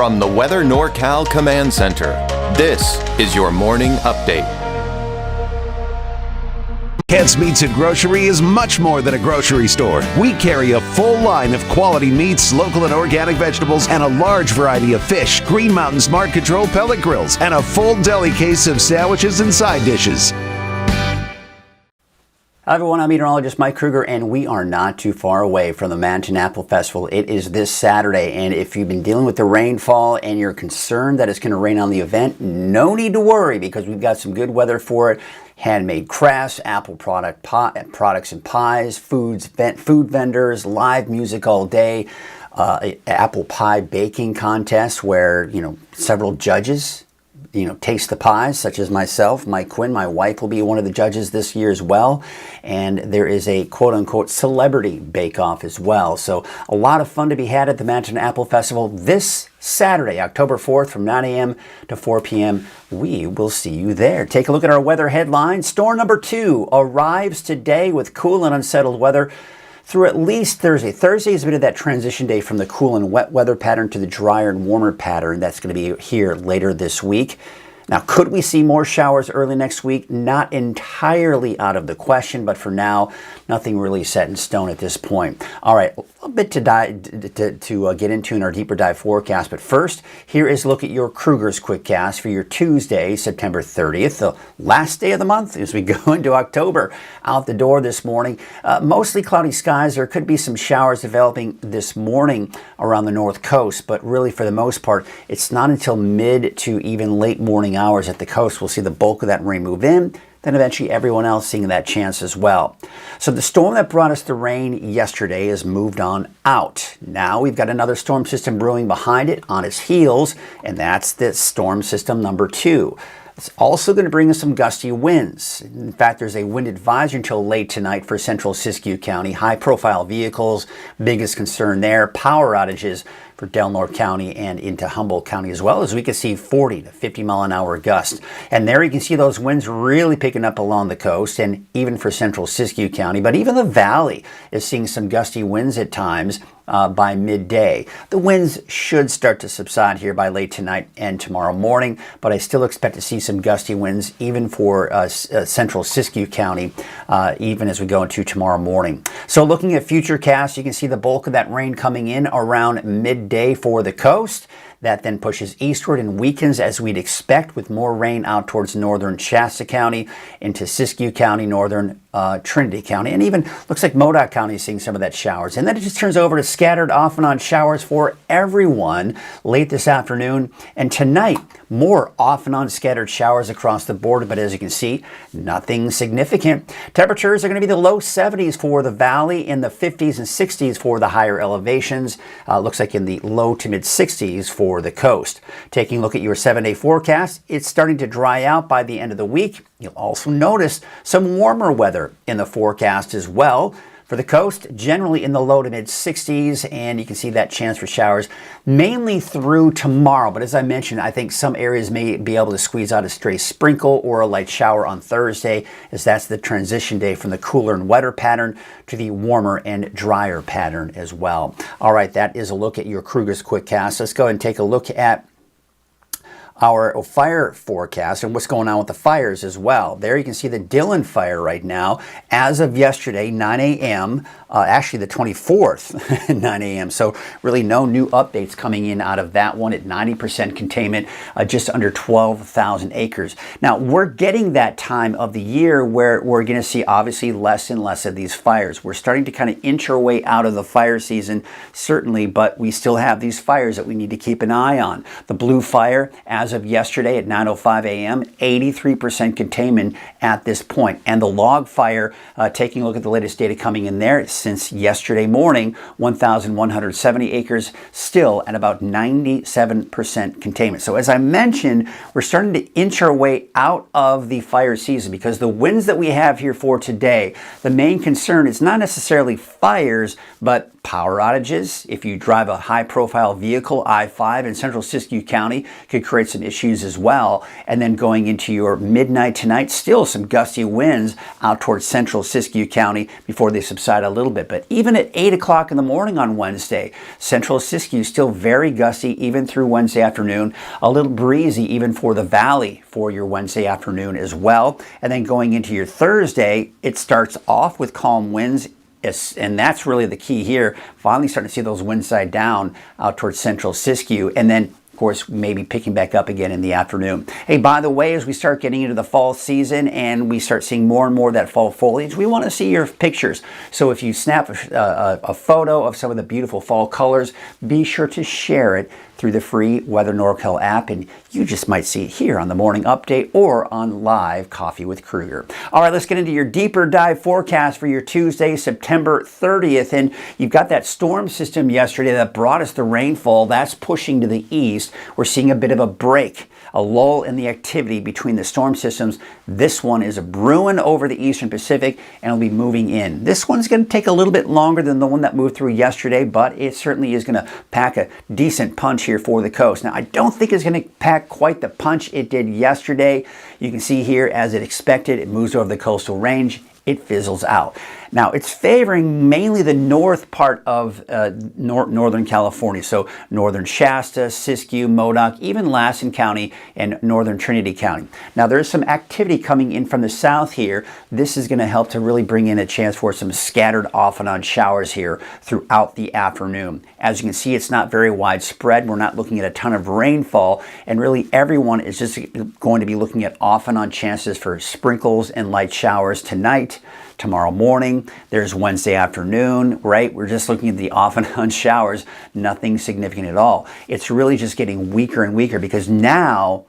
From the Weather NorCal Command Center, this is your morning update. Kent's Meats and Grocery is much more than a grocery store. We carry a full line of quality meats, local and organic vegetables, and a large variety of fish, Green Mountain Smart Control pellet grills, and a full deli case of sandwiches and side dishes. Hi everyone, I'm Meteorologist Mike Krueger, and we are not too far away from the Manton Apple Festival. It is this Saturday, and if you've been dealing with the rainfall and you're concerned that it's going to rain on the event, no need to worry because we've got some good weather for it. Handmade crafts, apple products and pies, food vendors, live music all day, apple pie baking contest where, several judges taste the pies, such as myself. Mike Quinn, my wife, will be one of the judges this year as well. And there is a quote-unquote celebrity bake-off as well. So a lot of fun to be had at the Manton Apple Festival this Saturday, October 4th from 9 a.m. to 4 p.m. We will see you there. Take a look at our weather headlines. Storm number 2 arrives today with cool and unsettled weather through at least Thursday. Thursday is a bit of that transition day from the cool and wet weather pattern to the drier and warmer pattern that's going to be here later this week. Now, could we see more showers early next week? Not entirely out of the question, but for now, nothing really set in stone at this point. All right, a little bit to get into in our deeper dive forecast, but first, here is a look at your Krueger's Quickcast for your Tuesday, September 30th, the last day of the month as we go into October. Out the door this morning, mostly cloudy skies. There could be some showers developing this morning around the north coast, but really for the most part, it's not until mid to even late morning hours at the coast we'll see the bulk of that rain move in, then eventually everyone else seeing that chance as well. So the storm that brought us the rain yesterday has moved on out. Now we've got another storm system brewing behind it on its heels, and that's this storm system number 2. It's also going to bring us some gusty winds. In fact, there's a wind advisory until late tonight for central Siskiyou County. High-profile vehicles, biggest concern there. Power outages for Delnor County and into Humboldt County as well, as we can see 40 to 50 mile an hour gusts. And there you can see those winds really picking up along the coast and even for central Siskiyou County. But even the valley is seeing some gusty winds at times by midday. The winds should start to subside here by late tonight and tomorrow morning, but I still expect to see some gusty winds even for central Siskiyou County even as we go into tomorrow morning. So looking at future casts, you can see the bulk of that rain coming in around midday for the coast. That then pushes eastward and weakens as we'd expect, with more rain out towards northern Shasta County, into Siskiyou County, northern Trinity County, and even looks like Modoc County is seeing some of that showers. And then it just turns over to scattered off and on showers for everyone late this afternoon. And tonight, more off and on scattered showers across the board, but as you can see, nothing significant. Temperatures are going to be the low 70s for the valley, in the 50s and 60s for the higher elevations. Looks like in the low to mid 60s for the coast. Taking a look at your 7-day forecast, it's starting to dry out by the end of the week. You'll also notice some warmer weather in the forecast as well. For the coast, generally in the low to mid 60s, and you can see that chance for showers mainly through tomorrow. But as I mentioned, I think some areas may be able to squeeze out a stray sprinkle or a light shower on Thursday, as that's the transition day from the cooler and wetter pattern to the warmer and drier pattern as well. All right, that is a look at your Krueger's Quickcast. Let's go ahead and take a look at our fire forecast and what's going on with the fires as well. There you can see the Dillon fire right now. As of yesterday, 9 a.m., actually the 24th, 9 a.m. So really no new updates coming in out of that one at 90% containment, just under 12,000 acres. Now, we're getting that time of the year where we're going to see obviously less and less of these fires. We're starting to kind of inch our way out of the fire season, certainly, but we still have these fires that we need to keep an eye on. The Blue Fire, as of yesterday at 9:05 a.m., 83% containment at this point. And the Log Fire, taking a look at the latest data coming in there since yesterday morning, 1,170 acres, still at about 97% containment. So as I mentioned, we're starting to inch our way out of the fire season because the winds that we have here for today, the main concern is not necessarily fires, but power outages. If you drive a high-profile vehicle, I-5 in central Siskiyou County, could create some some issues as well. And then going into your midnight tonight, still some gusty winds out towards central Siskiyou County before they subside a little bit. But even at 8 o'clock in the morning on Wednesday, central Siskiyou still very gusty even through Wednesday afternoon. A little breezy even for the valley for your Wednesday afternoon as well. And then going into your Thursday, it starts off with calm winds. And that's really the key here. Finally starting to see those winds side down out towards central Siskiyou. And then, of course, maybe picking back up again in the afternoon. Hey, by the way, as we start getting into the fall season and we start seeing more and more of that fall foliage, we want to see your pictures. So if you snap a photo of some of the beautiful fall colors, be sure to share it through the free Weather NorCal app, and you just might see it here on the Morning Update or on Live Coffee with Krueger. All right, let's get into your deeper dive forecast for your Tuesday, September 30th. And you've got that storm system yesterday that brought us the rainfall. That's pushing to the east. We're seeing a bit of a break, a lull in the activity between the storm systems. This one is brewing over the eastern Pacific and will be moving in. This one's going to take a little bit longer than the one that moved through yesterday, but it certainly is going to pack a decent punch here for the coast. Now, I don't think it's going to pack quite the punch it did yesterday. You can see here, as it expected, it moves over the coastal range. It fizzles out. Now, it's favoring mainly the north part of northern California, so northern Shasta, Siskiyou, Modoc, even Lassen County, and northern Trinity County. Now, there's some activity coming in from the south here. This is going to help to really bring in a chance for some scattered off and on showers here throughout the afternoon. As you can see, it's not very widespread. We're not looking at a ton of rainfall, and really everyone is just going to be looking at off and on chances for sprinkles and light showers tonight, tomorrow morning. There's Wednesday afternoon, right? We're just looking at the off and on showers, nothing significant at all. It's really just getting weaker and weaker because now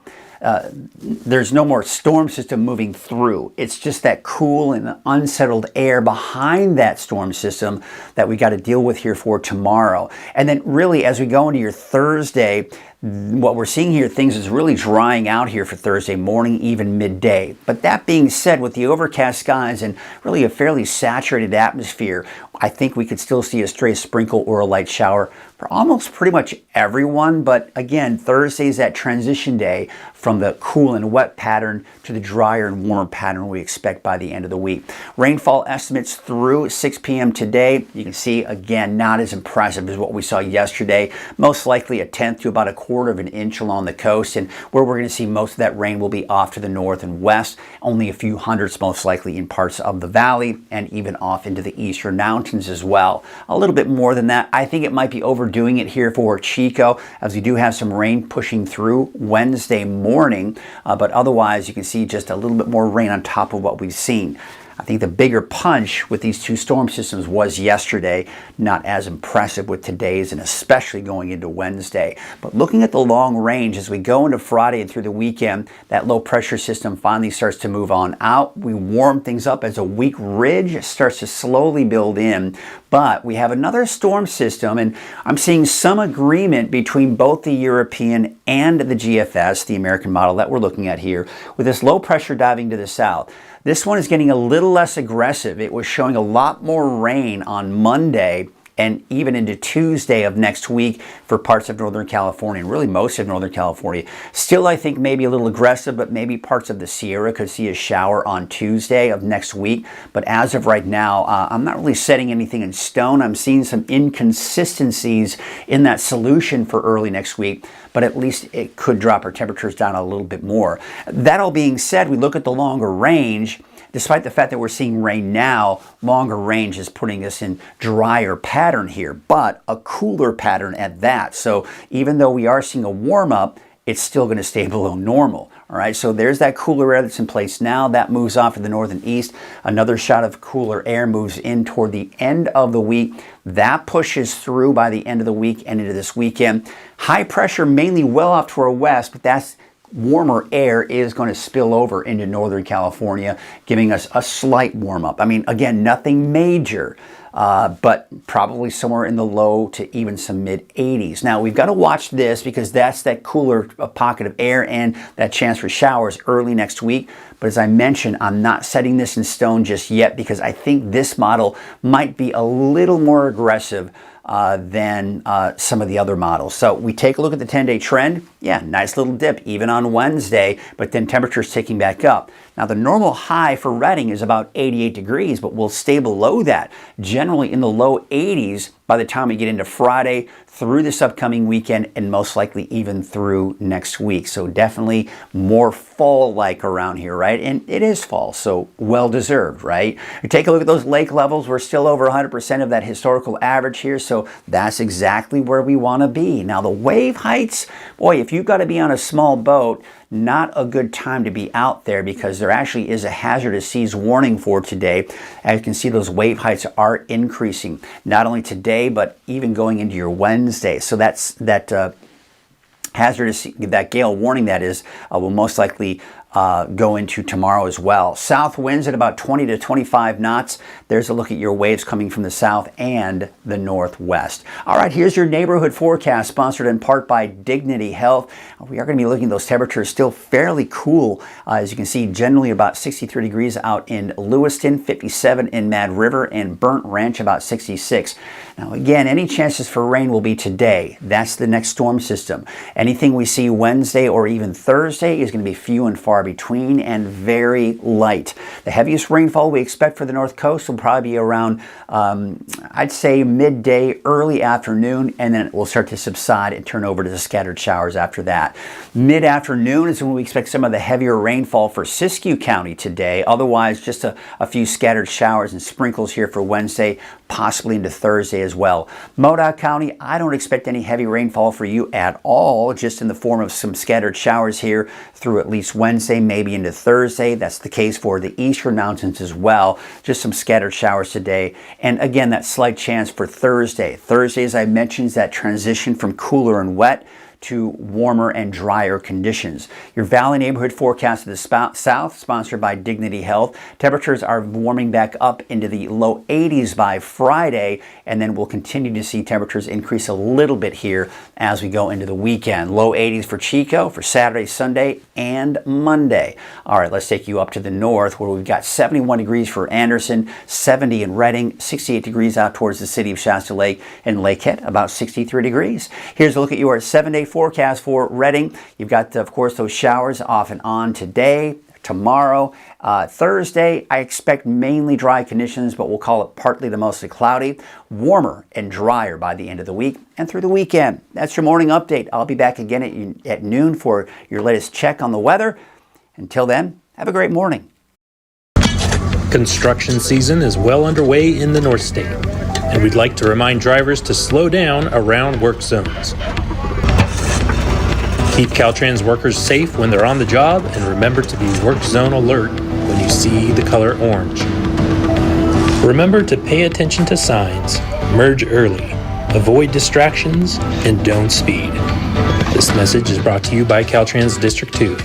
there's no more storm system moving through. It's just that cool and unsettled air behind that storm system that we got to deal with here for tomorrow. And then really, as we go into your Thursday, what we're seeing here, things is really drying out here for Thursday morning, even midday. But that being said, with the overcast skies and really a fairly saturated atmosphere, I think we could still see a stray sprinkle or a light shower for almost pretty much everyone. But again, Thursday is that transition day from the cool and wet pattern to the drier and warmer pattern we expect by the end of the week. Rainfall estimates through 6 p.m. today. You can see, again, not as impressive as what we saw yesterday. Most likely a tenth to about a quarter of an inch along the coast, and where we're going to see most of that rain will be off to the north and west, only a few hundredths most likely in parts of the valley and even off into the eastern mountains as well. A little bit more than that. I think it might be overdoing it here for Chico, as we do have some rain pushing through Wednesday morning, but otherwise you can see just a little bit more rain on top of what we've seen. I think the bigger punch with these two storm systems was yesterday, not as impressive with today's, and especially going into Wednesday. But looking at the long range as we go into Friday and through the weekend, that low pressure system finally starts to move on out. We warm things up as a weak ridge starts to slowly build in, but we have another storm system, and I'm seeing some agreement between both the European and the GFS, the American model that we're looking at here, with this low pressure diving to the south. This one is getting a little less aggressive. It was showing a lot more rain on Monday and even into Tuesday of next week for parts of Northern California, and really most of Northern California. Still, I think maybe a little aggressive, but maybe parts of the Sierra could see a shower on Tuesday of next week. But as of right now, I'm not really setting anything in stone. I'm seeing some inconsistencies in that solution for early next week, but at least it could drop our temperatures down a little bit more. That all being said, we look at the longer range. Despite the fact that we're seeing rain now, longer range is putting us in drier pattern here, but a cooler pattern at that. So even though we are seeing a warm up, it's still going to stay below normal. All right, so there's that cooler air that's in place now. That moves off to the north and east. Another shot of cooler air moves in toward the end of the week. That pushes through by the end of the week and into this weekend. High pressure mainly well off to our west, but that's warmer air is going to spill over into Northern California, giving us a slight warm up. I mean, again, nothing major, but probably somewhere in the low to even some mid 80s. Now, we've got to watch this because that's that cooler pocket of air and that chance for showers early next week. But as I mentioned, I'm not setting this in stone just yet because I think this model might be a little more aggressive than some of the other models. So we take a look at the 10-day trend. Yeah, nice little dip even on Wednesday, but then temperatures ticking back up. Now the normal high for Reading is about 88 degrees, but we'll stay below that, generally in the low 80s by the time we get into Friday, through this upcoming weekend, and most likely even through next week. So definitely more fall-like around here, right? And it is fall, so well-deserved, right? You take a look at those lake levels, we're still over 100% of that historical average here, so that's exactly where we want to be. Now the wave heights, boy, if you've got to be on a small boat, not a good time to be out there because there actually is a hazardous seas warning for today. As you can see, those wave heights are increasing, not only today, but even going into your Wednesday. So that hazardous, that gale warning that is, will most likely go into tomorrow as well. South winds at about 20 to 25 knots. There's a look at your waves coming from the south and the northwest. All right, here's your neighborhood forecast, sponsored in part by Dignity Health. We are going to be looking at those temperatures still fairly cool. As you can see, generally about 63 degrees out in Lewiston, 57 in Mad River, and Burnt Ranch about 66. Now again, any chances for rain will be today. That's the next storm system. Anything we see Wednesday or even Thursday is going to be few and far between and very light. The heaviest rainfall we expect for the North Coast will probably be around, I'd say midday, early afternoon, and then it will start to subside and turn over to the scattered showers after that. Mid-afternoon is when we expect some of the heavier rainfall for Siskiyou County today. Otherwise, just a few scattered showers and sprinkles here for Wednesday, possibly into Thursday as well. Modoc County, I don't expect any heavy rainfall for you at all, just in the form of some scattered showers here through at least Wednesday, maybe into Thursday. That's the case for the eastern mountains as well. Just some scattered showers today. And again, that slight chance for Thursday. Thursday, as I mentioned, is that transition from cooler and wet to warmer and drier conditions. Your Valley neighborhood forecast to the south, sponsored by Dignity Health. Temperatures are warming back up into the low 80s by Friday, and then we'll continue to see temperatures increase a little bit here as we go into the weekend. Low 80s for Chico for Saturday, Sunday, and Monday. All right, let's take you up to the north where we've got 71 degrees for Anderson, 70 in Reading, 68 degrees out towards the city of Shasta Lake, and Lakehead, about 63 degrees. Here's a look at your 7-day forecast for Reading. You've got, of course, those showers off and on today, tomorrow. Thursday, I expect mainly dry conditions, but we'll call it partly to mostly cloudy. Warmer and drier by the end of the week and through the weekend. That's your morning update. I'll be back again at noon for your latest check on the weather. Until then, have a great morning. Construction season is well underway in the North State, and we'd like to remind drivers to slow down around work zones. Keep Caltrans workers safe when they're on the job, and remember to be work zone alert when you see the color orange. Remember to pay attention to signs, merge early, avoid distractions, and don't speed. This message is brought to you by Caltrans District 2.